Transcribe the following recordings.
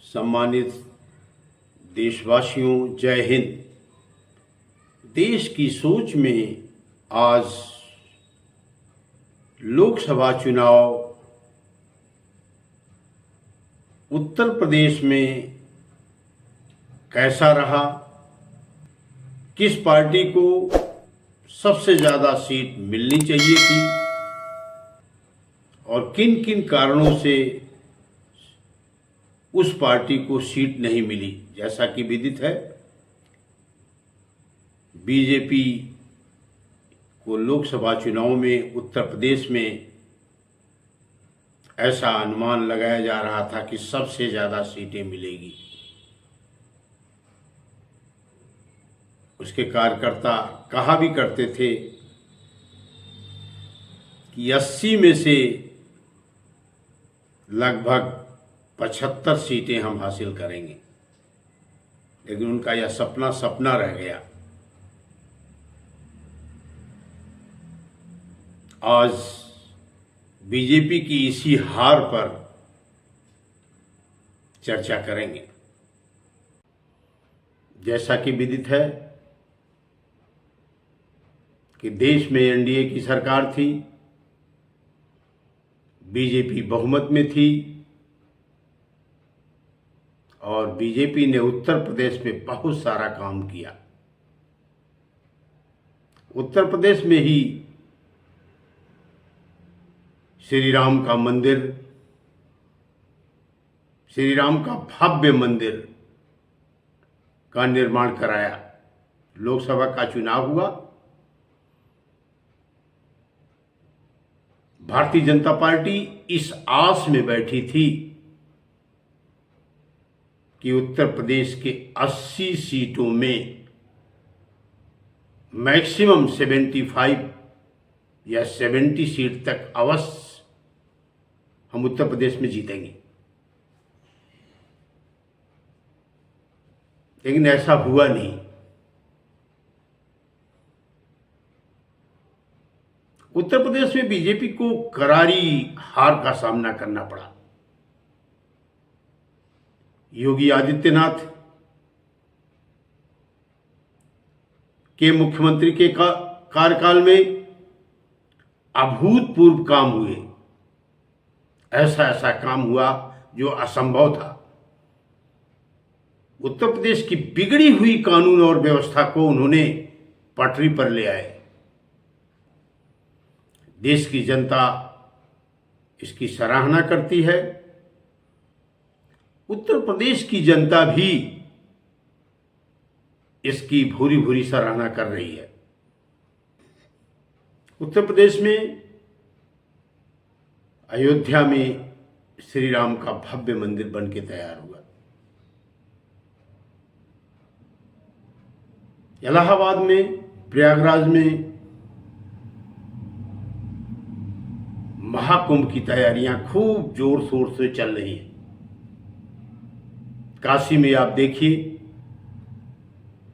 सम्मानित देशवासियों, जय हिंद। देश की सोच में आज लोकसभा चुनाव उत्तर प्रदेश में कैसा रहा, किस पार्टी को सबसे ज़्यादा सीट मिलनी चाहिए थी और किन किन कारणों से उस पार्टी को सीट नहीं मिली। जैसा कि विदित है, बीजेपी को लोकसभा चुनाव में उत्तर प्रदेश में ऐसा अनुमान लगाया जा रहा था कि सबसे ज़्यादा सीटें मिलेगी। उसके कार्यकर्ता कहा भी करते थे कि 80 में से लगभग 75 सीटें हम हासिल करेंगे, लेकिन उनका यह सपना सपना रह गया। आज बीजेपी की इसी हार पर चर्चा करेंगे। जैसा कि विदित है कि देश में एनडीए की सरकार थी, बीजेपी बहुमत में थी और बीजेपी ने उत्तर प्रदेश में बहुत सारा काम किया। उत्तर प्रदेश में ही श्री राम का मंदिर, श्री राम का भव्य मंदिर का निर्माण कराया। लोकसभा का चुनाव हुआ, भारतीय जनता पार्टी इस आस में बैठी थी कि उत्तर प्रदेश के 80 सीटों में मैक्सिमम 75 या 70 सीट तक अवश्य हम उत्तर प्रदेश में जीतेंगे। लेकिन ऐसा हुआ नहीं। उत्तर प्रदेश में बीजेपी को करारी हार का सामना करना पड़ा। योगी आदित्यनाथ के मुख्यमंत्री के कार्यकाल में अभूतपूर्व काम हुए। ऐसा काम हुआ जो असंभव था। उत्तर प्रदेश की बिगड़ी हुई कानून और व्यवस्था को उन्होंने पटरी पर ले आए। देश की जनता इसकी सराहना करती है। उत्तर प्रदेश की जनता भी इसकी भूरी भूरी सराहना कर रही है। उत्तर प्रदेश में अयोध्या में श्री राम का भव्य मंदिर बन के तैयार हुआ। इलाहाबाद में, प्रयागराज में महाकुंभ की तैयारियां खूब जोर शोर से चल रही हैं। काशी में आप देखिए,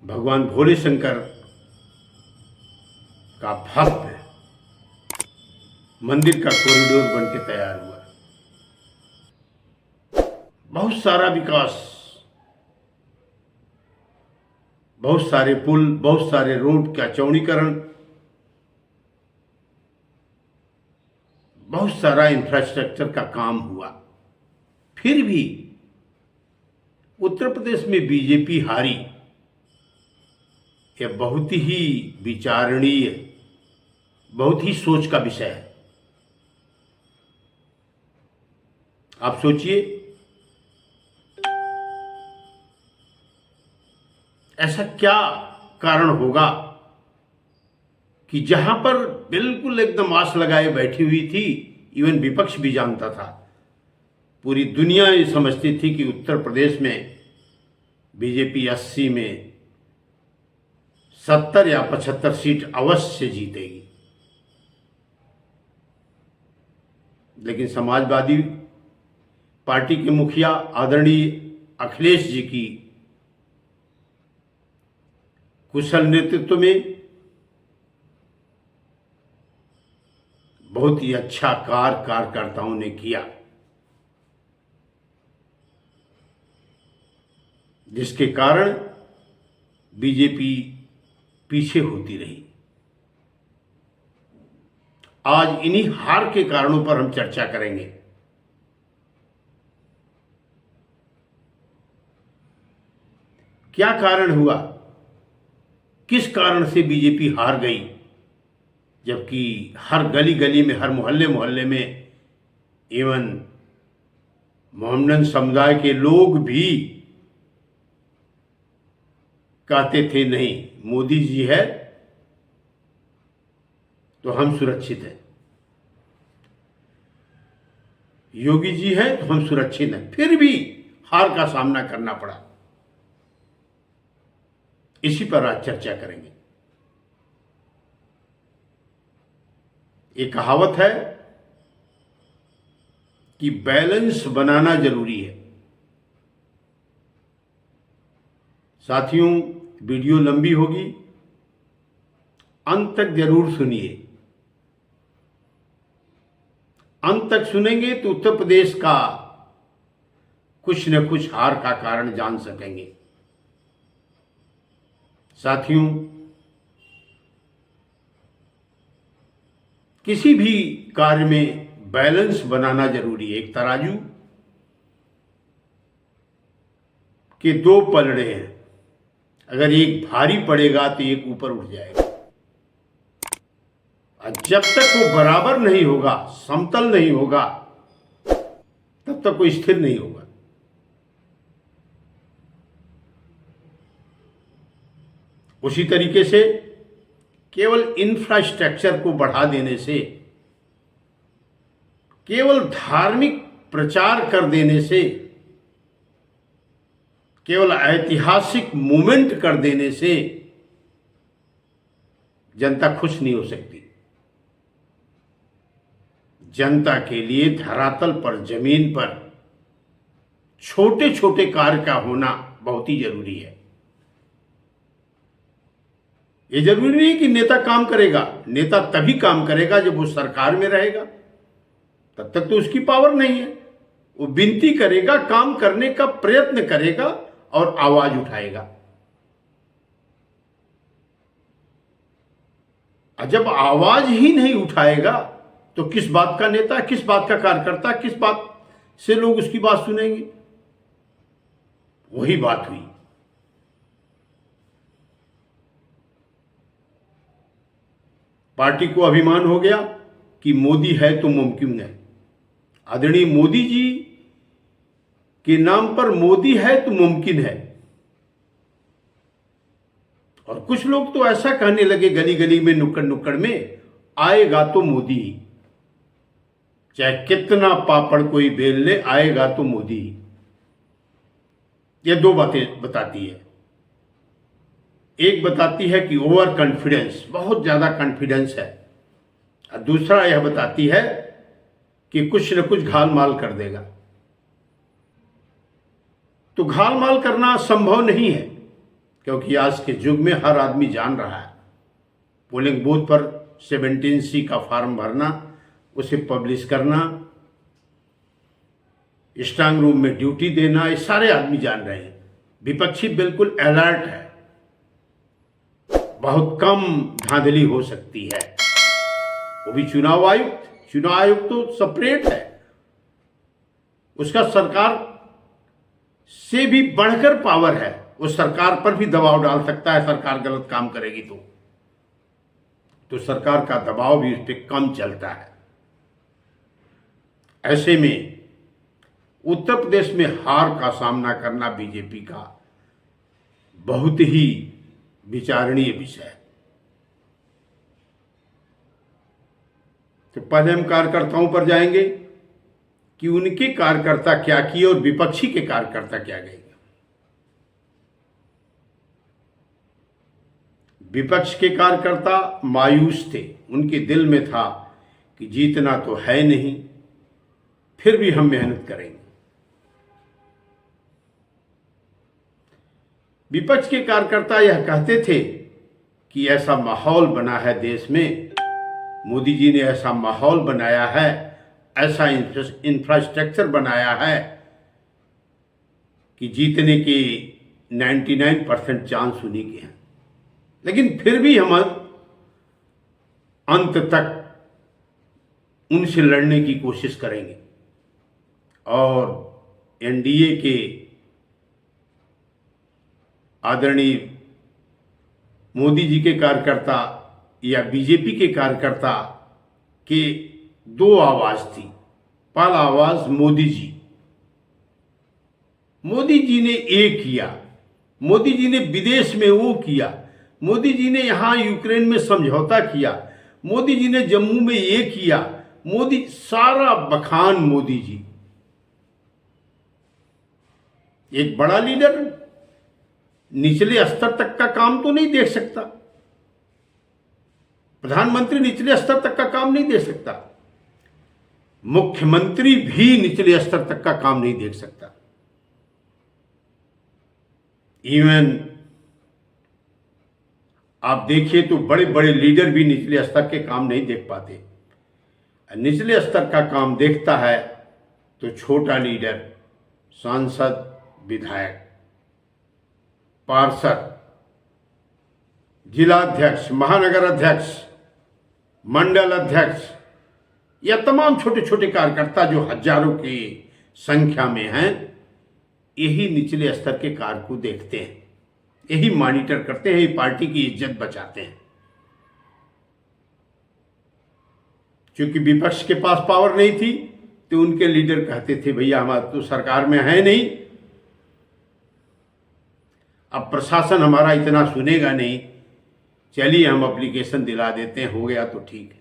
भगवान भोले शंकर का भव्य मंदिर का कॉरिडोर बन के तैयार हुआ। बहुत सारा विकास, बहुत सारे पुल, बहुत सारे रोड का चौड़ीकरण, बहुत सारा इंफ्रास्ट्रक्चर का काम हुआ। फिर भी उत्तर प्रदेश में बीजेपी हारी। यह बहुत ही विचारणीय, बहुत ही सोच का विषय है। आप सोचिए, ऐसा क्या कारण होगा कि जहां पर बिल्कुल एकदम आस लगाए बैठी हुई थी, इवन विपक्ष भी जानता था, पूरी दुनिया ये समझती थी कि उत्तर प्रदेश में बीजेपी 80 में 70 या 75 सीट अवश्य जीतेगी। लेकिन समाजवादी पार्टी के मुखिया आदरणीय अखिलेश जी की कुशल नेतृत्व में बहुत ही अच्छा कार्यकर्ताओं ने किया। जिसके कारण बीजेपी पीछे होती रही। आज इन्हीं हार के कारणों पर हम चर्चा करेंगे। क्या कारण हुआ, किस कारण से बीजेपी हार गई, जबकि हर गली गली में, हर मोहल्ले मोहल्ले में, इवन मोहम्मदन समुदाय के लोग भी कहते थे नहीं, मोदी जी है तो हम सुरक्षित हैं, योगी जी हैं तो हम सुरक्षित हैं, फिर भी हार का सामना करना पड़ा। इसी पर आज चर्चा करेंगे। एक कहावत है कि बैलेंस बनाना जरूरी है। साथियों, वीडियो लंबी होगी, अंत तक जरूर सुनिए। अंत तक सुनेंगे तो उत्तर प्रदेश का कुछ न कुछ हार का कारण जान सकेंगे। साथियों, किसी भी कार्य में बैलेंस बनाना जरूरी है। एक तराजू के दो पलड़े हैं, अगर एक भारी पड़ेगा तो एक ऊपर उठ जाएगा, और जब तक वो बराबर नहीं होगा, समतल नहीं होगा, तब तक वो स्थिर नहीं होगा। उसी तरीके से केवल इंफ्रास्ट्रक्चर को बढ़ा देने से, केवल धार्मिक प्रचार कर देने से, केवल ऐतिहासिक मूवमेंट कर देने से जनता खुश नहीं हो सकती। जनता के लिए धरातल पर, जमीन पर छोटे छोटे कार्य का होना बहुत ही जरूरी है। ये जरूरी नहीं कि नेता काम करेगा, नेता तभी काम करेगा जब वो सरकार में रहेगा, तब तक तो उसकी पावर नहीं है। वो विनती करेगा, काम करने का प्रयत्न करेगा और आवाज उठाएगा। जब आवाज ही नहीं उठाएगा तो किस बात का नेता, किस बात का कार्यकर्ता, किस बात से लोग उसकी बात सुनेंगे? वही बात हुई। पार्टी को अभिमान हो गया कि मोदी है तो मुमकिन है। आदरणीय मोदी जी के नाम पर मोदी है तो मुमकिन है। और कुछ लोग तो ऐसा कहने लगे गली गली में, नुक्कड़ नुक्कड़ में, आएगा तो मोदी ही, चाहे कितना पापड़ कोई बेल ले, आएगा तो मोदी ही। ये दो बातें बताती है। एक बताती है कि ओवर कॉन्फिडेंस, बहुत ज्यादा कॉन्फिडेंस है, और दूसरा यह बताती है कि कुछ न कुछ घाल माल कर देगा। तो घाल माल करना संभव नहीं है, क्योंकि आज के युग में हर आदमी जान रहा है, पोलिंग बूथ पर 17C का फॉर्म भरना, उसे पब्लिश करना, स्ट्रांग रूम में ड्यूटी देना, ये सारे आदमी जान रहे हैं। विपक्षी बिल्कुल अलर्ट है, बहुत कम धांधली हो सकती है। वो भी चुनाव आयुक्त तो सेपरेट है, उसका सरकार से भी बढ़कर पावर है, वो सरकार पर भी दबाव डाल सकता है। सरकार गलत काम करेगी तो सरकार का दबाव भी उस पर कम चलता है। ऐसे में उत्तर प्रदेश में हार का सामना करना बीजेपी का बहुत ही विचारणीय विषय है। तो पहले हम कार्यकर्ताओं पर जाएंगे कि उनके कार्यकर्ता क्या किए और विपक्षी के कार्यकर्ता क्या गए। विपक्ष के कार्यकर्ता मायूस थे, उनके दिल में था कि जीतना तो है नहीं, फिर भी हम मेहनत करेंगे। विपक्ष के कार्यकर्ता यह कहते थे कि ऐसा माहौल बना है देश में, मोदी जी ने ऐसा माहौल बनाया है, ऐसा इंफ्रास्ट्रक्चर बनाया है कि जीतने के 99% चांस उन्हीं के हैं। लेकिन फिर भी हम अंत तक उनसे लड़ने की कोशिश करेंगे और एनडीए के आदरणीय मोदी जी के कार्यकर्ता या बीजेपी के कार्यकर्ता के दो आवाज थी। पहला आवाज मोदी जी। मोदी जी ने ये किया, मोदी जी ने विदेश में वो किया, मोदी जी ने यहां यूक्रेन में समझौता किया, मोदी जी ने जम्मू में ये किया, मोदी सारा बखान मोदी जी। एक बड़ा लीडर निचले स्तर तक का काम तो नहीं देख सकता, प्रधानमंत्री निचले स्तर तक का काम नहीं देख सकता, मुख्यमंत्री भी निचले स्तर तक का काम नहीं देख सकता। इवन आप देखिए तो बड़े बड़े लीडर भी निचले स्तर के काम नहीं देख पाते। निचले स्तर का काम देखता है तो छोटा लीडर, सांसद, विधायक, पार्षद, जिलाध्यक्ष, महानगर अध्यक्ष, मंडल अध्यक्ष, या तमाम छोटे छोटे कार्यकर्ता जो हजारों की संख्या में हैं, यही निचले स्तर के कार्य को देखते हैं, यही मॉनिटर करते हैं, यही पार्टी की इज्जत बचाते हैं। क्योंकि विपक्ष के पास पावर नहीं थी तो उनके लीडर कहते थे भैया हमारा तो सरकार में है नहीं, अब प्रशासन हमारा इतना सुनेगा नहीं, चलिए हम एप्लीकेशन दिला देते हैं, हो गया तो ठीक है।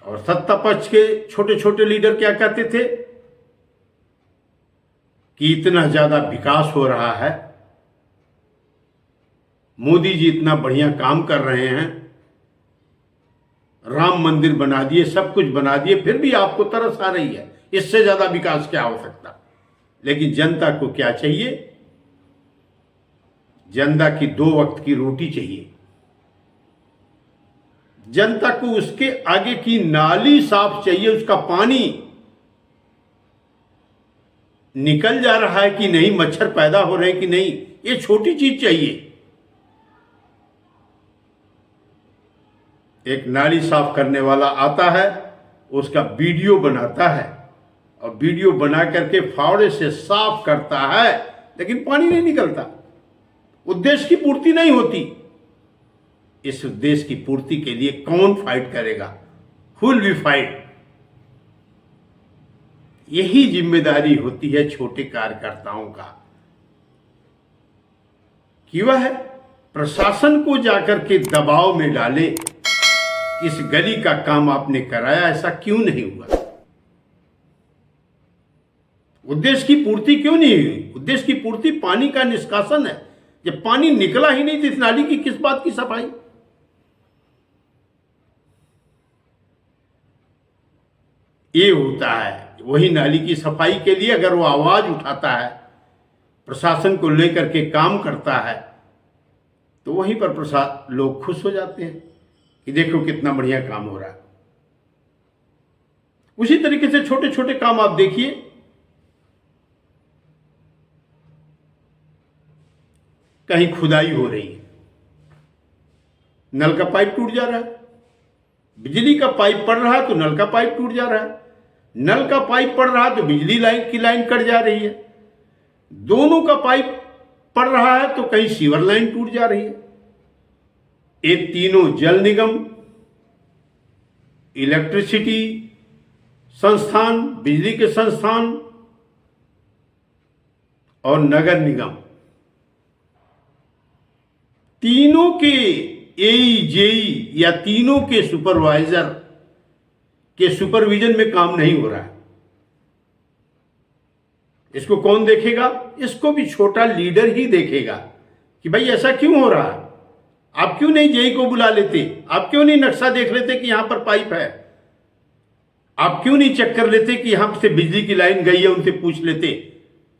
और सत्ता पक्ष के छोटे छोटे लीडर क्या कहते थे कि इतना ज्यादा विकास हो रहा है, मोदी जी इतना बढ़िया काम कर रहे हैं, राम मंदिर बना दिए, सब कुछ बना दिए, फिर भी आपको तरस आ रही है, इससे ज्यादा विकास क्या हो सकता। लेकिन जनता को क्या चाहिए? जनता की 2 वक्त की रोटी चाहिए। जनता को उसके आगे की नाली साफ चाहिए, उसका पानी निकल जा रहा है कि नहीं, मच्छर पैदा हो रहे हैं कि नहीं, ये छोटी चीज चाहिए। एक नाली साफ करने वाला आता है, उसका वीडियो बनाता है और वीडियो बना करके फावड़े से साफ करता है, लेकिन पानी नहीं निकलता, उद्देश्य की पूर्ति नहीं होती। इस उद्देश्य की पूर्ति के लिए कौन फाइट करेगा? Who will be fight? यही जिम्मेदारी होती है छोटे कार्यकर्ताओं का कि वह प्रशासन को जाकर के दबाव में डाले, इस गली का काम आपने कराया, ऐसा क्यों नहीं हुआ? उद्देश्य की पूर्ति क्यों नहीं हुई? उद्देश्य की पूर्ति पानी का निष्कासन है। जब पानी निकला ही नहीं तो इस नाली की किस बात की सफाई? ये होता है। वही नाली की सफाई के लिए अगर वो आवाज उठाता है, प्रशासन को लेकर के काम करता है, तो वहीं पर लोग खुश हो जाते हैं कि देखो कितना बढ़िया काम हो रहा है। उसी तरीके से छोटे छोटे काम आप देखिए, कहीं खुदाई हो रही है, नल का पाइप टूट जा रहा है, बिजली का पाइप पड़ रहा है तो नल का पाइप टूट जा रहा है, नल का पाइप पड़ रहा है तो बिजली लाइन की लाइन कट जा रही है, दोनों का पाइप पड़ रहा है तो कहीं सीवर लाइन टूट जा रही है। ये तीनों जल निगम, इलेक्ट्रिसिटी संस्थान, बिजली के संस्थान और नगर निगम, तीनों के एई या तीनों के सुपरवाइजर के सुपरविजन में काम नहीं हो रहा है। इसको कौन देखेगा? इसको भी छोटा लीडर ही देखेगा कि भाई ऐसा क्यों हो रहा है, आप क्यों नहीं जेई को बुला लेते, आप क्यों नहीं नक्शा देख लेते कि यहां पर पाइप है, आप क्यों नहीं चेक कर लेते कि यहां से बिजली की लाइन गई है, उनसे पूछ लेते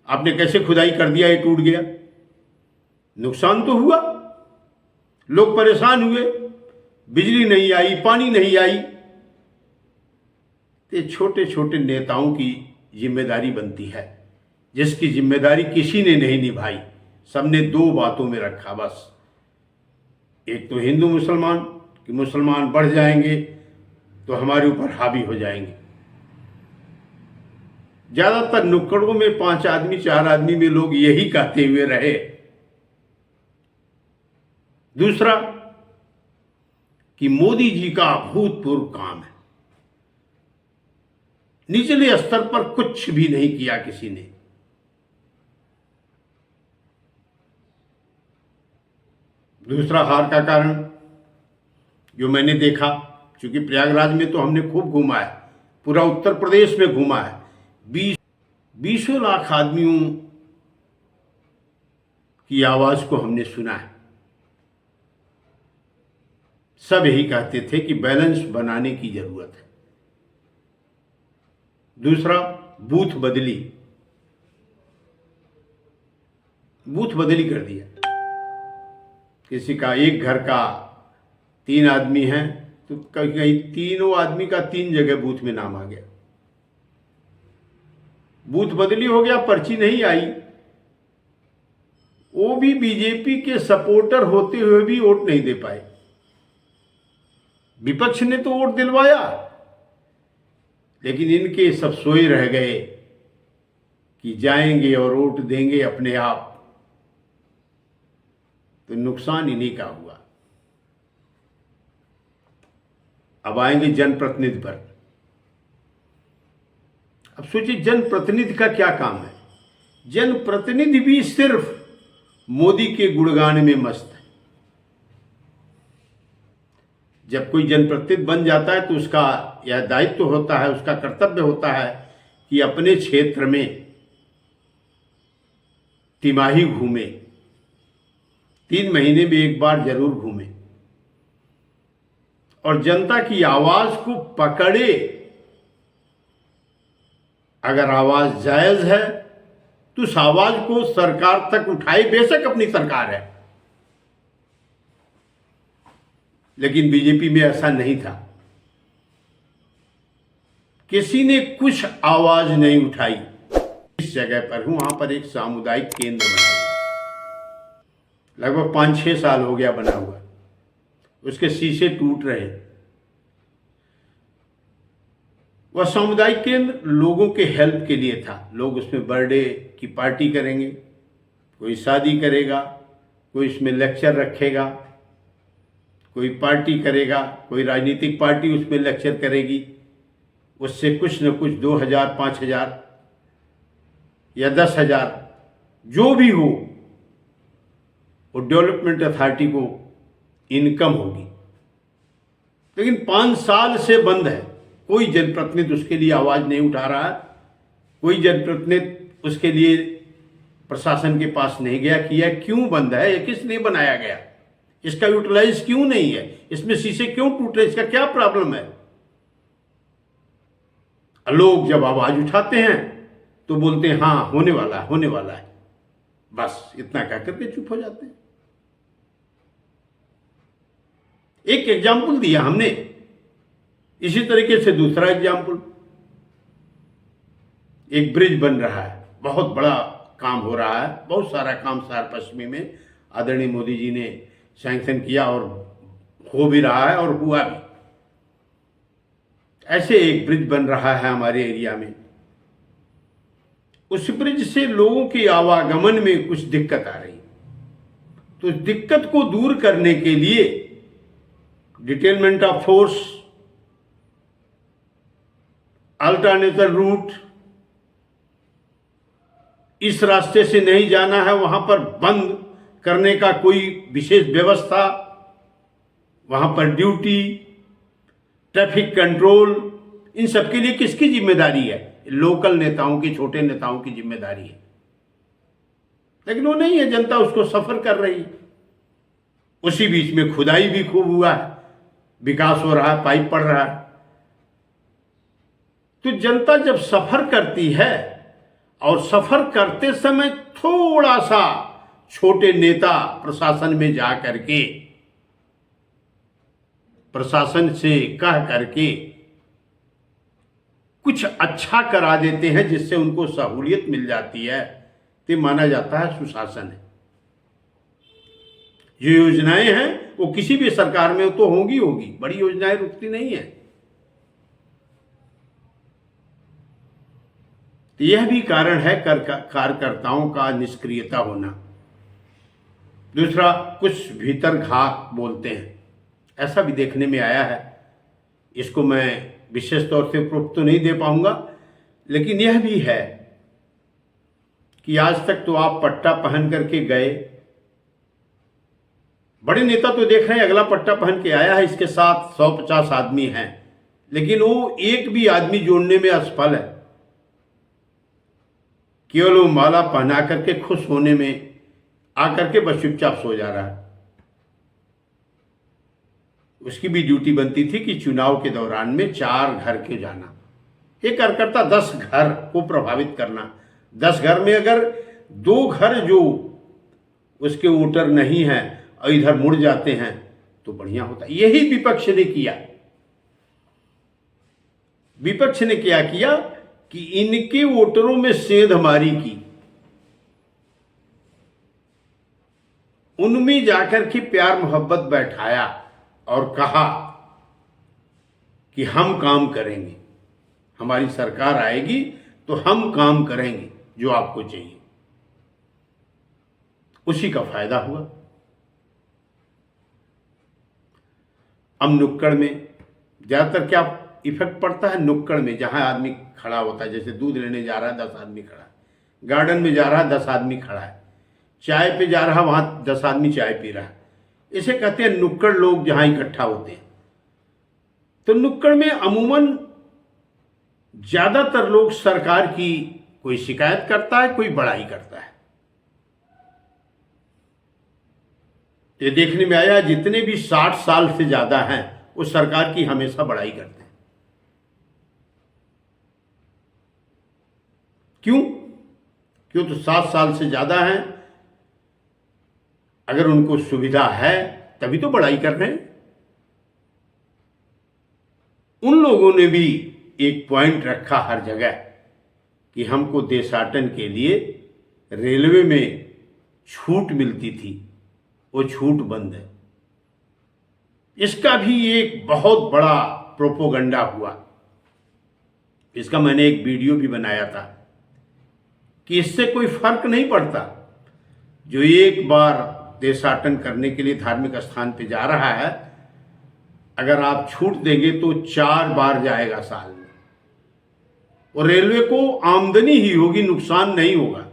आपने कैसे खुदाई कर दिया, ये टूट गया। नुकसान तो हुआ, लोग परेशान हुए, बिजली नहीं आई, पानी नहीं आई। तो छोटे छोटे नेताओं की जिम्मेदारी बनती है जिसकी जिम्मेदारी किसी ने नहीं निभाई। सबने दो बातों में रखा बस, एक तो हिंदू मुसलमान कि मुसलमान बढ़ जाएंगे तो हमारे ऊपर हावी हो जाएंगे। ज्यादातर नुक्कड़ों में 5 आदमी 4 आदमी में लोग यही कहते हुए रहे। दूसरा कि मोदी जी का अभूतपूर्व काम है, निचले स्तर पर कुछ भी नहीं किया किसी ने। दूसरा हार का कारण जो मैंने देखा, क्योंकि प्रयागराज में तो हमने खूब घूमा है, पूरा उत्तर प्रदेश में घूमा है, 20 लाख आदमियों की आवाज को हमने सुना है। सब यही कहते थे कि बैलेंस बनाने की जरूरत है। दूसरा, बूथ बदली कर दिया। किसी का एक घर का 3 आदमी हैं तो कहीं तीनों आदमी का 3 जगह बूथ में नाम आ गया। बूथ बदली हो गया, पर्ची नहीं आई। वो भी बीजेपी के सपोर्टर होते हुए भी वोट नहीं दे पाए। विपक्ष ने तो वोट दिलवाया, लेकिन इनके सब सोए रह गए कि जाएंगे और वोट देंगे अपने आप, तो नुकसान इन्हीं का हुआ। अब आएंगे जनप्रतिनिधि पर। अब सोचिए, जनप्रतिनिधि का क्या काम है? जनप्रतिनिधि भी सिर्फ मोदी के गुणगान में मस्त है। जब कोई जनप्रतिनिधि बन जाता है तो उसका यह दायित्व होता है, उसका कर्तव्य होता है कि अपने क्षेत्र में तिमाही घूमे, 3 महीने में एक बार जरूर घूमे और जनता की आवाज को पकड़े। अगर आवाज जायज है तो उस आवाज को सरकार तक उठाए, बेशक अपनी सरकार है। लेकिन बीजेपी में ऐसा नहीं था, किसी ने कुछ आवाज नहीं उठाई। इस जगह पर हूं, वहां पर एक सामुदायिक केंद्र बना हुआ, लगभग 5-6 साल हो गया बना हुआ, उसके शीशे टूट रहे। वह सामुदायिक केंद्र लोगों के हेल्प के लिए था। लोग उसमें बर्थडे की पार्टी करेंगे, कोई शादी करेगा, कोई इसमें लेक्चर रखेगा, कोई पार्टी करेगा, कोई राजनीतिक पार्टी उसमें लेक्चर करेगी, उससे कुछ न कुछ 2,000, 5,000 या 10,000 जो भी हो, वो डेवलपमेंट अथॉरिटी को इनकम होगी। लेकिन 5 साल से बंद है, कोई जनप्रतिनिधि उसके लिए आवाज नहीं उठा रहा है, कोई जनप्रतिनिधि उसके लिए प्रशासन के पास नहीं गया कि यह क्यों बंद है, यह किस लिए बनाया गया, इसका यूटिलाइज क्यों नहीं है, इसमें शीशे क्यों टूट रहे, इसका क्या प्रॉब्लम है। लोग जब आवाज उठाते हैं तो बोलते हैं हाँ होने वाला है, होने वाला है, बस इतना कह करके चुप हो जाते हैं। एक एग्जाम्पल दिया हमने, इसी तरीके से दूसरा एग्जाम्पल, एक ब्रिज बन रहा है, बहुत बड़ा काम हो रहा है, बहुत सारा काम सार पश्चिमी में आदरणीय मोदी जी ने सैंक्शन किया और हो भी रहा है और हुआ भी। ऐसे एक ब्रिज बन रहा है हमारे एरिया में। उस ब्रिज से लोगों के आवागमन में कुछ दिक्कत आ रही, तो दिक्कत को दूर करने के लिए डिटेलमेंट ऑफ फोर्स, अल्टरनेटिव रूट, इस रास्ते से नहीं जाना है, वहां पर बंद करने का कोई विशेष व्यवस्था, वहां पर ड्यूटी, ट्रैफिक कंट्रोल, इन सबके लिए किसकी जिम्मेदारी है? लोकल नेताओं की, छोटे नेताओं की जिम्मेदारी है। लेकिन वो नहीं है, जनता उसको सफर कर रही है। उसी बीच में खुदाई भी खूब हुआ है, विकास हो रहा है, पाइप पड़ रहा है। तो जनता जब सफर करती है और सफर करते समय थोड़ा सा छोटे नेता प्रशासन में जा करके, प्रशासन से कह करके कुछ अच्छा करा देते हैं जिससे उनको सहूलियत मिल जाती है, तो माना जाता है सुशासन है। जो योजनाएं हैं वो किसी भी सरकार में तो होगी, बड़ी योजनाएं रुकती नहीं है। तो यह भी कारण है कार्यकर्ताओं का निष्क्रियता होना। दूसरा, कुछ भीतर घात बोलते हैं, ऐसा भी देखने में आया है। इसको मैं विशेष तौर से प्रूफ तो नहीं दे पाऊंगा, लेकिन यह भी है कि आज तक तो आप पट्टा पहन करके गए, बड़े नेता तो देख रहे हैं अगला पट्टा पहन के आया है, इसके साथ 150 आदमी हैं, लेकिन वो एक भी आदमी जोड़ने में असफल है। केवल वो माला पहना करके खुश होने में आकर के बस चुपचाप सो जा रहा है। उसकी भी ड्यूटी बनती थी कि चुनाव के दौरान में 4 घर के जाना, एक कार्यकर्ता 10 घर को प्रभावित करना। 10 घर में अगर 2 घर जो उसके वोटर नहीं हैं और इधर मुड़ जाते हैं तो बढ़िया होता। यही विपक्ष ने किया। विपक्ष ने क्या किया कि इनके वोटरों में सेंधमारी की, उनमें जाकर के प्यार मोहब्बत बैठाया और कहा कि हम काम करेंगे, हमारी सरकार आएगी तो हम काम करेंगे जो आपको चाहिए। उसी का फायदा हुआ। अब नुक्कड़ में ज्यादातर क्या इफेक्ट पड़ता है? नुक्कड़ में जहां आदमी खड़ा होता है, जैसे दूध लेने जा रहा है 10 आदमी खड़ा है, गार्डन में जा रहा है 10 आदमी खड़ा है, चाय पे जा रहा है वहां 10 आदमी चाय पी रहा है। इसे कहते हैं नुक्कड़ लोग जहां इकट्ठा होते हैं। तो नुक्कड़ में अमूमन ज्यादातर लोग सरकार की कोई शिकायत करता है, कोई बड़ाई करता है। ये देखने में आया जितने भी 60 साल से ज्यादा हैं वो सरकार की हमेशा बड़ाई करते हैं। क्यों तो 60 साल से ज्यादा हैं, अगर उनको सुविधा है तभी तो बड़ाई कर रहे हैं। उन लोगों ने भी एक पॉइंट रखा हर जगह कि हमको देशाटन के लिए रेलवे में छूट मिलती थी, वो छूट बंद है। इसका भी एक बहुत बड़ा प्रोपोगंडा हुआ। इसका मैंने एक वीडियो भी बनाया था कि इससे कोई फर्क नहीं पड़ता। जो एक बार देशाटन करने के लिए धार्मिक स्थान पे जा रहा है, अगर आप छूट देंगे तो 4 बार जाएगा साल में, और रेलवे को आमदनी ही होगी, नुकसान नहीं होगा।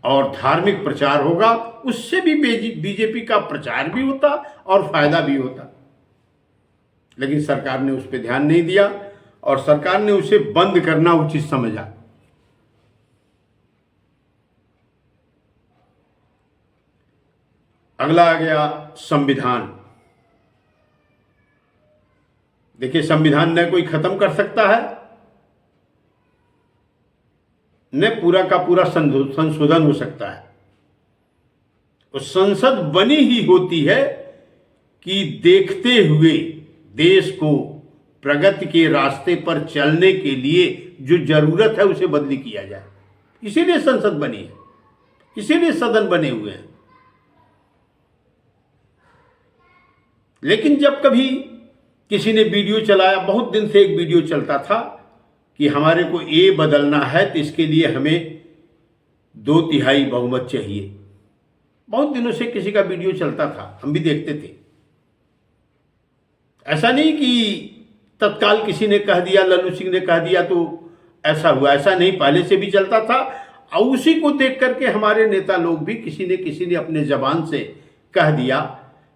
और धार्मिक प्रचार होगा, उससे भी बीजेपी का प्रचार भी होता और फायदा भी होता। लेकिन सरकार ने उस पर ध्यान नहीं दिया और सरकार ने उसे बंद करना उचित समझा। अगला आ गया संविधान। देखिए, संविधान न कोई खत्म कर सकता है, न पूरा का पूरा संशोधन हो सकता है। तो संसद बनी ही होती है कि देखते हुए देश को प्रगति के रास्ते पर चलने के लिए जो जरूरत है उसे बदली किया जाए। इसीलिए संसद बनी है, इसीलिए सदन बने हुए हैं। लेकिन जब कभी किसी ने वीडियो चलाया, बहुत दिन से एक वीडियो चलता था कि हमारे को ये बदलना है तो इसके लिए हमें 2/3 बहुमत चाहिए। बहुत दिनों से किसी का वीडियो चलता था, हम भी देखते थे। ऐसा नहीं कि तत्काल किसी ने कह दिया, लल्लू सिंह ने कह दिया तो ऐसा हुआ, ऐसा नहीं, पहले से भी चलता था। और उसी को देख करके हमारे नेता लोग भी किसी ने अपने जबान से कह दिया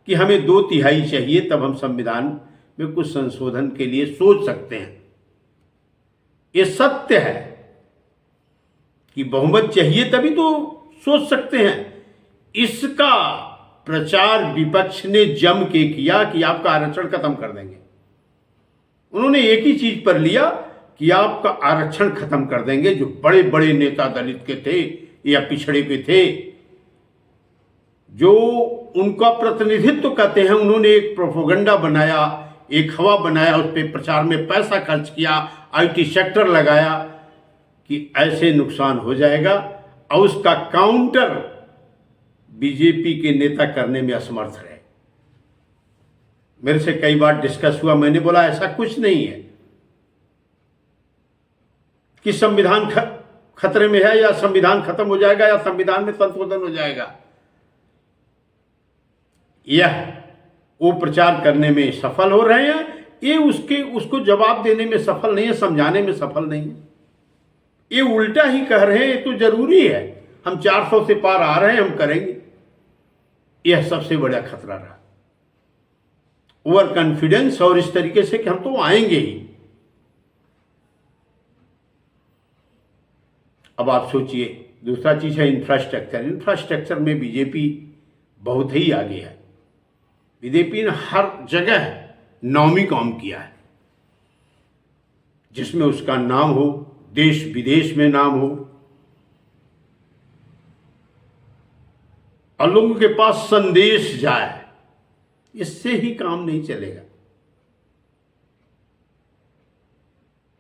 कि हमें 2/3 चाहिए, तब हम संविधान में कुछ संशोधन के लिए सोच सकते हैं। ये सत्य है कि बहुमत चाहिए तभी तो सोच सकते हैं। इसका प्रचार विपक्ष ने जम के किया कि आपका आरक्षण खत्म कर देंगे। उन्होंने एक ही चीज पर लिया कि आपका आरक्षण खत्म कर देंगे। जो बड़े बड़े नेता दलित के थे या पिछड़े के थे, जो उनका प्रतिनिधित्व कहते हैं, उन्होंने एक प्रोपोगंडा बनाया, एक हवा बनाया, उस पर प्रचार में पैसा खर्च किया, आईटी सेक्टर लगाया कि ऐसे नुकसान हो जाएगा, और उसका काउंटर बीजेपी के नेता करने में असमर्थ रहे। मेरे से कई बार डिस्कस हुआ, मैंने बोला ऐसा कुछ नहीं है कि संविधान खतरे में है या संविधान खत्म हो जाएगा या संविधान में संशोधन हो जाएगा। यह वो प्रचार करने में सफल हो रहे हैं, ये उसको जवाब देने में सफल नहीं है, समझाने में सफल नहीं है। ये उल्टा ही कह रहे हैं, ये तो जरूरी है, हम 400 से पार आ रहे हैं, हम करेंगे। यह सबसे बड़ा खतरा रहा, ओवर कॉन्फिडेंस, और इस तरीके से कि हम तो आएंगे ही। अब आप सोचिए, दूसरा चीज है इंफ्रास्ट्रक्चर। इंफ्रास्ट्रक्चर में बीजेपी बहुत ही आगे है। बीजेपी ने हर जगह नामी काम किया है, जिसमें उसका नाम हो, देश विदेश में नाम हो, और लोगों के पास संदेश जाए। इससे ही काम नहीं चलेगा।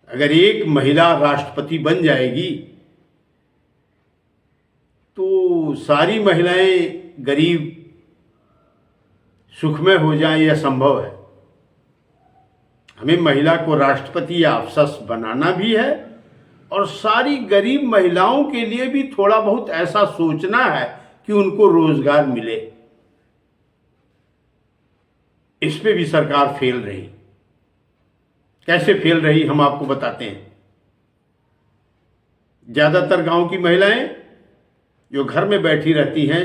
अगर एक महिला राष्ट्रपति बन जाएगी तो सारी महिलाएं गरीब सुखमय हो जाएं, यह संभव है। हमें महिला को राष्ट्रपति या अफसर बनाना भी है, और सारी गरीब महिलाओं के लिए भी थोड़ा बहुत ऐसा सोचना है कि उनको रोजगार मिले। इस पे भी सरकार फेल रही। कैसे फेल रही हम आपको बताते हैं। ज्यादातर गांव की महिलाएं जो घर में बैठी रहती हैं,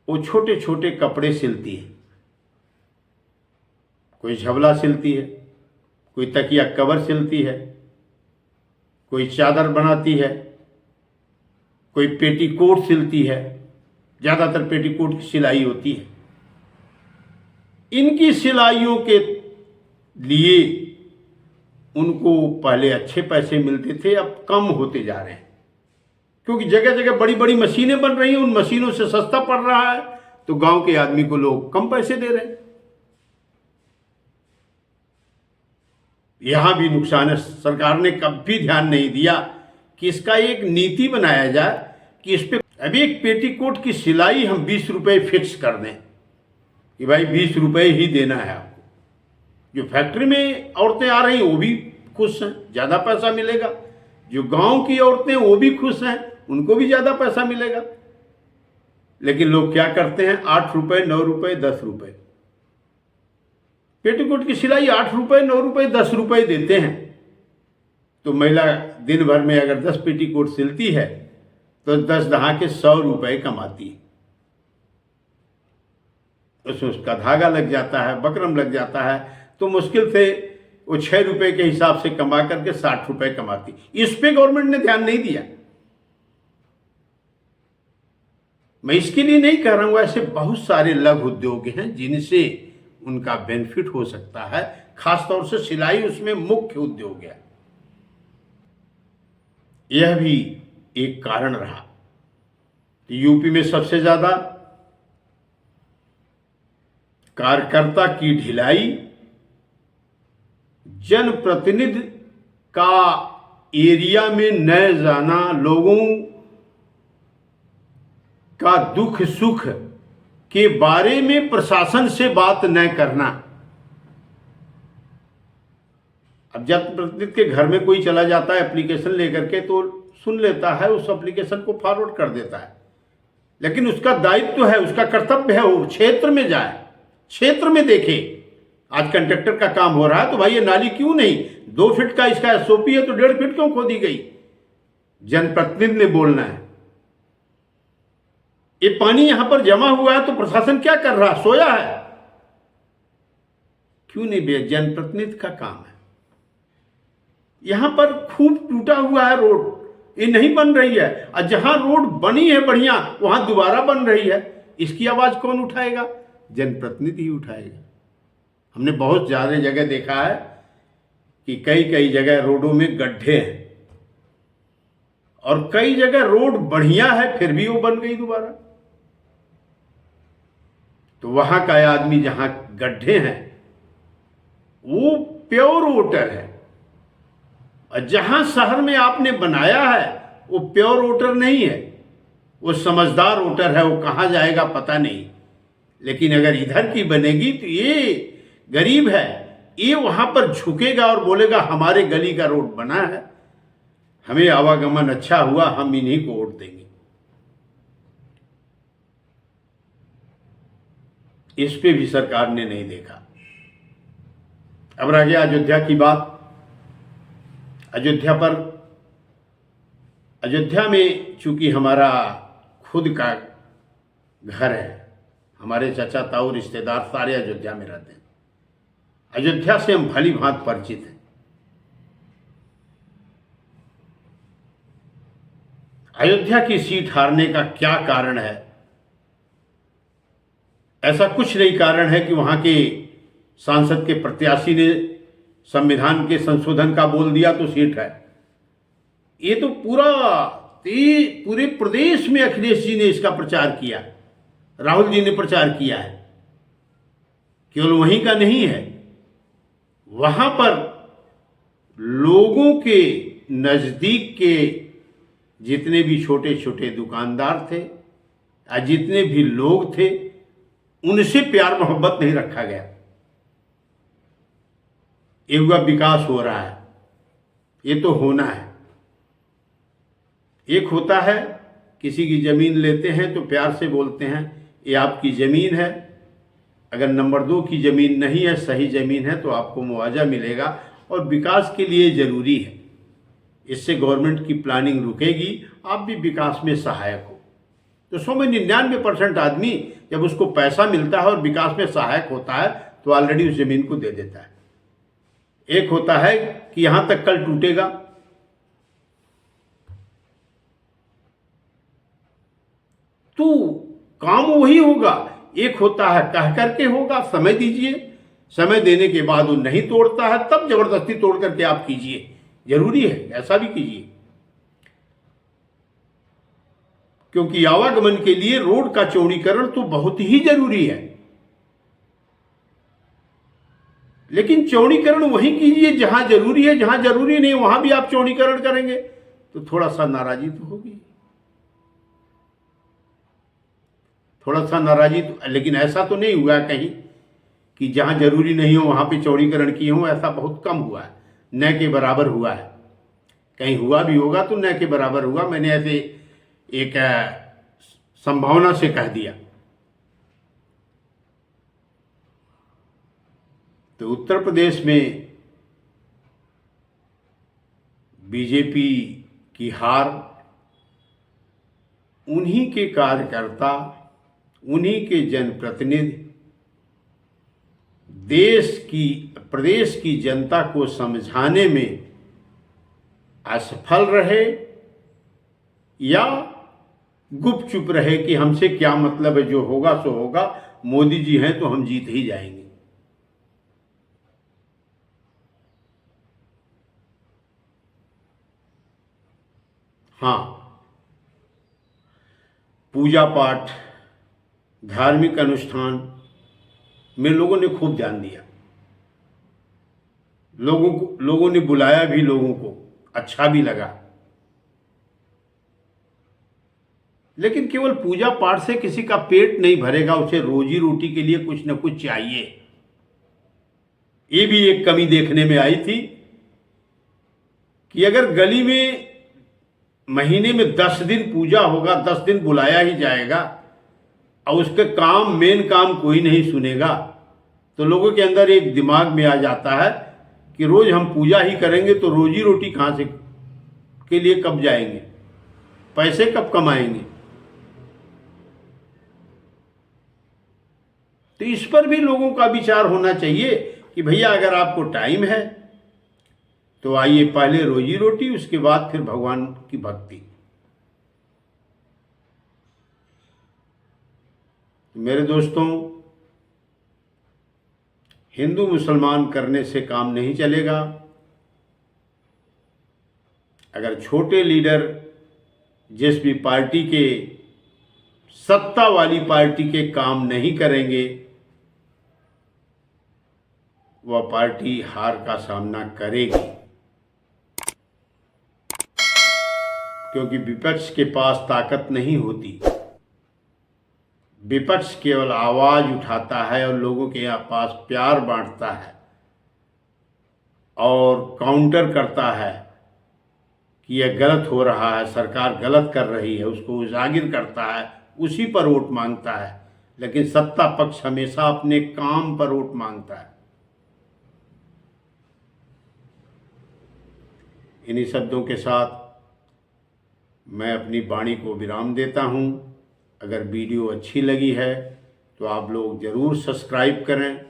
वो छोटे छोटे कपड़े सिलती हैं। कोई झबला सिलती है, कोई तकिया कवर सिलती है, कोई चादर बनाती है, कोई पेटीकोट सिलती है। ज्यादातर पेटीकोट की सिलाई होती है। इनकी सिलाइयों के लिए उनको पहले अच्छे पैसे मिलते थे, अब कम होते जा रहे हैं, क्योंकि जगह जगह बड़ी बड़ी मशीनें बन रही हैं। उन मशीनों से सस्ता पड़ रहा है, तो गांव के आदमी को लोग कम पैसे दे रहे हैं। यहां भी नुकसान है। सरकार ने कभी ध्यान नहीं दिया कि इसका एक नीति बनाया जाए कि इस पे अभी एक पेटीकोट की सिलाई हम 20 रुपए फिक्स कर दें कि भाई 20 रुपए ही देना है आपको। जो फैक्ट्री में औरतें आ रही वो भी खुश हैं, ज्यादा पैसा मिलेगा। जो गांव की औरतें वो भी खुश हैं, उनको भी ज्यादा पैसा मिलेगा। लेकिन लोग क्या करते हैं, 8 रुपए, 9 रुपए, 10 रुपए। पेटीकोट की सिलाई 8 रुपए, 9 रुपए, 10 रुपए देते हैं। तो महिला दिन भर में अगर 10 पेटीकोट सिलती है तो 10 दहा के 100 रुपए कमाती है। उसमें उसका धागा लग जाता है, बकरम लग जाता है, तो मुश्किल से वो 6 रुपए के हिसाब से कमा करके 60 रुपए कमाती। इस पे गवर्नमेंट ने ध्यान नहीं दिया। मैं इसके लिए नहीं कह रहा हूं, ऐसे बहुत सारे लघु उद्योग हैं जिनसे उनका बेनिफिट हो सकता है। खासतौर से सिलाई उसमें मुख्य उद्योग है। यह भी एक कारण रहा। यूपी में सबसे ज्यादा कार्यकर्ता की ढिलाई, जनप्रतिनिधि का एरिया में न जाना, लोगों का दुख सुख के बारे में प्रशासन से बात न करना। अब जनप्रतिनिधि के घर में कोई चला जाता है एप्लीकेशन लेकर के, तो सुन लेता है, उस एप्लीकेशन को फॉरवर्ड कर देता है। लेकिन उसका दायित्व है, उसका कर्तव्य है, वो क्षेत्र में जाए, क्षेत्र में देखे। आज कंट्रैक्टर का काम हो रहा है तो भाई ये नाली क्यों नहीं, 2 फीट का इसका एसओपी है तो 1.5 फीट क्यों खोदी गई। जनप्रतिनिधि ने बोलना है। ये पानी यहां पर जमा हुआ है तो प्रशासन क्या कर रहा, सोया है? क्यों नहीं भैया, जनप्रतिनिधि का काम है। यहां पर खूब टूटा हुआ है रोड, ये नहीं बन रही है, और जहां रोड बनी है बढ़िया वहां दोबारा बन रही है। इसकी आवाज कौन उठाएगा? जनप्रतिनिधि ही उठाएगा। हमने बहुत ज्यादा जगह देखा है कि कई जगह रोडों में गड्ढे हैं, और कई जगह रोड बढ़िया है फिर भी वो बन गई दोबारा। तो वहाँ का आदमी जहाँ गड्ढे हैं वो प्योर वोटर है, और जहाँ शहर में आपने बनाया है वो प्योर वोटर नहीं है, वो समझदार वोटर है, वो कहाँ जाएगा पता नहीं। लेकिन अगर इधर की बनेगी तो ये गरीब है, ये वहाँ पर झुकेगा और बोलेगा हमारे गली का रोड बना है, हमें आवागमन अच्छा हुआ, हम इन्हीं को वोट देंगे। इस पे भी सरकार ने नहीं देखा। अब रह गया अयोध्या की बात। अयोध्या में चूंकि हमारा खुद का घर है, हमारे चाचा ताऊ रिश्तेदार सारे अयोध्या में रहते हैं, अयोध्या से हम भली भांति परिचित हैं। अयोध्या की सीट हारने का क्या कारण है? ऐसा कुछ नहीं कारण है कि वहां के सांसद के प्रत्याशी ने संविधान के संशोधन का बोल दिया तो सीट है। ये तो पूरे प्रदेश में अखिलेश जी ने इसका प्रचार किया, राहुल जी ने प्रचार किया है, केवल वहीं का नहीं है। वहां पर लोगों के नजदीक के जितने भी छोटे छोटे दुकानदार थे या जितने भी लोग थे, उनसे प्यार मोहब्बत नहीं रखा गया। ये हुआ विकास हो रहा है, ये तो होना है। एक होता है किसी की जमीन लेते हैं तो प्यार से बोलते हैं ये आपकी जमीन है, अगर नंबर 2 की जमीन नहीं है, सही जमीन है तो आपको मुआवजा मिलेगा और विकास के लिए जरूरी है, इससे गवर्नमेंट की प्लानिंग रुकेगी, आप भी विकास में सहायक हो। तो 99% आदमी जब उसको पैसा मिलता है और विकास में सहायक होता है तो ऑलरेडी उस जमीन को दे देता है। एक होता है कि यहां तक कल टूटेगा, तो काम वही होगा। एक होता है कह करके होगा, समय दीजिए, समय देने के बाद वो नहीं तोड़ता है, तब जबरदस्ती तोड़ करके आप कीजिए, जरूरी है ऐसा भी कीजिए, क्योंकि आवागमन के लिए रोड का चौड़ीकरण तो बहुत ही जरूरी है। लेकिन चौड़ीकरण वहीं कीजिए जहां जरूरी है, जहां जरूरी नहीं वहां भी आप चौड़ीकरण करेंगे तो थोड़ा सा नाराजी तो होगी, थोड़ा सा नाराजी तो। लेकिन ऐसा तो नहीं हुआ कहीं कि जहां जरूरी नहीं हो वहां पे चौड़ीकरण किए हो, ऐसा बहुत कम हुआ है, न के बराबर हुआ है। कहीं हुआ भी होगा तो न के बराबर हुआ, मैंने ऐसे एक संभावना से कह दिया। तो उत्तर प्रदेश में बीजेपी की हार, उन्हीं के कार्यकर्ता, उन्हीं के जनप्रतिनिधि प्रदेश की जनता को समझाने में असफल रहे या गुपचुप रहे कि हमसे क्या मतलब है, जो होगा सो होगा, मोदी जी हैं तो हम जीत ही जाएंगे। हाँ, पूजा पाठ, धार्मिक अनुष्ठान में लोगों ने खूब ध्यान दिया, लोगों ने बुलाया भी, लोगों को अच्छा भी लगा। लेकिन केवल पूजा पाठ से किसी का पेट नहीं भरेगा, उसे रोजी रोटी के लिए कुछ न कुछ चाहिए। ये भी एक कमी देखने में आई थी कि अगर गली में महीने में 10 दिन पूजा होगा, 10 दिन बुलाया ही जाएगा और उसके मेन काम कोई नहीं सुनेगा, तो लोगों के अंदर एक दिमाग में आ जाता है कि रोज हम पूजा ही करेंगे तो रोजी रोटी कहां से के लिए कब जाएंगे, पैसे कब कमाएंगे। तो इस पर भी लोगों का विचार होना चाहिए कि भैया अगर आपको टाइम है तो आइए, पहले रोजी रोटी, उसके बाद फिर भगवान की भक्ति। मेरे दोस्तों, हिंदू मुसलमान करने से काम नहीं चलेगा। अगर छोटे लीडर जिस भी पार्टी के सत्ता वाली पार्टी के काम नहीं करेंगे, वह पार्टी हार का सामना करेगी। क्योंकि विपक्ष के पास ताकत नहीं होती। विपक्ष केवल आवाज उठाता है और लोगों के पास प्यार बांटता है और काउंटर करता है कि यह गलत हो रहा है, सरकार गलत कर रही है, उसको उजागर करता है, उसी पर वोट मांगता है। लेकिन सत्ता पक्ष हमेशा अपने काम पर वोट मांगता है। इन्हीं शब्दों के साथ मैं अपनी वाणी को विराम देता हूं। अगर वीडियो अच्छी लगी है तो आप लोग ज़रूर सब्सक्राइब करें,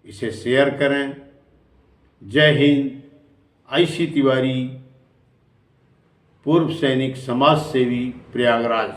इसे शेयर करें। जय हिंद। आईसी तिवारी, पूर्व सैनिक, समाज सेवी, प्रयागराज।